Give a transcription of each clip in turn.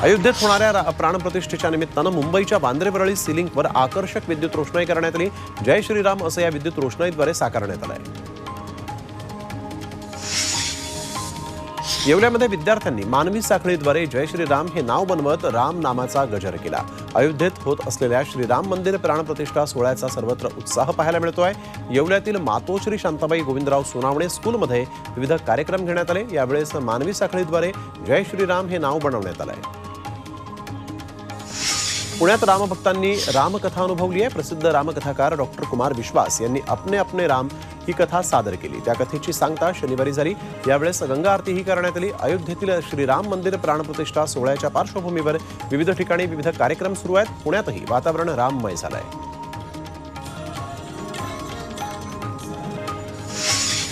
अयोध्येत होणाऱ्या प्राणप्रतिष्ठेच्या निमित्तानं मुंबईच्या वांद्रे सीलिंगवर आकर्षक विद्युत रोषणाई करण्यात आली। जय श्रीराम असं या विद्युत रोषणाईद्वारे साकारण्यात आलं आहे। येवल्यामध्ये विद्यार्थ्यांनी मानवी साखळीद्वारे जय श्रीराम हे नाव बनवत राम नामाचा गजर केला। अयोध्येत होत असलेल्या श्रीराम मंदिर प्राणप्रतिष्ठा सोहळ्याचा सर्वत्र उत्साह पाहायला मिळतोय। येवल्यातील मातोश्री शांताबाई गोविंदराव सोनावणे स्कूलमध्ये विविध कार्यक्रम घेण्यात आले। यावेळेस मानवी साखळीद्वारे जय श्रीराम हे नाव बनवण्यात आलंय। पुण्यात रामभक्तांनी रामकथा अनुभवली आहे। प्रसिद्ध रामकथाकार डॉक्टर कुमार विश्वास यांनी अपने अपने राम ही कथा सादर केली। त्या कथेची सांगता शनिवारी झाली। यावेळेस गंगा आरतीही करण्यात आली। अयोध्येतील श्रीराम मंदिर प्राणप्रतिष्ठा सोहळ्याच्या पार्श्वभूमीवर विविध ठिकाणी विविध कार्यक्रम सुरू आहेत। पुण्यातही वातावरण राममय झालंय।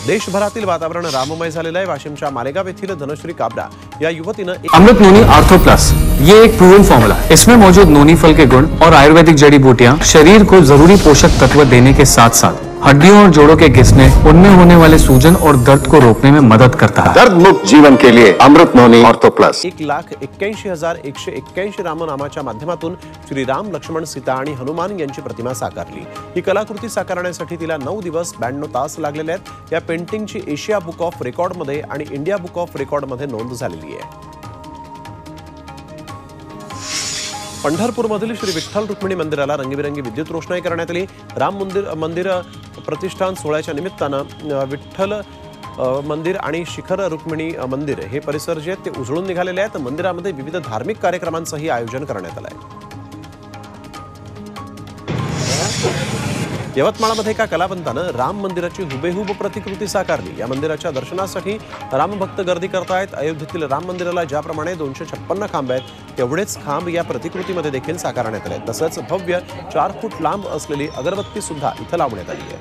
देशभरातील वातावरण राममय झालेलं आहे। वाशिमच्या मालेगाव येथील धनश्री काबरा या युवतीनं अमृत नोनी आर्थो प्लस ये एक प्रूवन फॉर्मूला है। इसमें मौजूद नोनी फल के गुण और आयुर्वेदिक जड़ी बूटियां शरीर को जरूरी पोषक तत्व देने के साथ साथ हड्डियों और जोड़ों के घिसने, उनमें होने वाले सूजन और दर्द को रोकने में मदद करता है। दर्द मुक्त जीवन के लिए अमृत नोनी आर्थो प्लस। 1,81,181 रामनामाच्या माध्यमातून श्रीराम, लक्ष्मण, सीता आणि हनुमान यांची प्रतिमा साकारली। ही कलाकृती साकारण्यासाठी तिला 9 दिवस 92 तास लागलेले आहेत। या पेंटिंगची एशिया बुक ऑफ रेकॉर्डमध्ये आणि इंडिया बुक ऑफ रेकॉर्डमध्ये नोंद झालेली आहे। पंढरपूरमधील श्री विठ्ठल रुक्मिणी मंदिराला रंगीबेरंगी विद्युत रोषणाई करण्यात आली। राम मंदिर प्रतिष्ठान सोहळ्याच्या निमित्तानं विठ्ठल मंदिर आणि शिखर रुक्मिणी मंदिर हे परिसर जे आहेत ते उजळून निघालेले आहेत। मंदिरामध्ये विविध धार्मिक कार्यक्रमांचंही आयोजन करण्यात आलं आहे। यवतमाळमध्ये एका कलावंतानं राम मंदिराची हुबेहूब प्रतिकृती साकारली। या मंदिराच्या दर्शनासाठी रामभक्त गर्दी करतायत। अयोध्येतील राम मंदिराला ज्याप्रमाणे 256 खांब आहेत तेवढेच खांब या प्रतिकृतीमध्ये देखील साकारण्यात आले। तसंच भव्य 4 फूट लांब असलेली अगरबत्ती सुद्धा इथं लावण्यात आली आहे।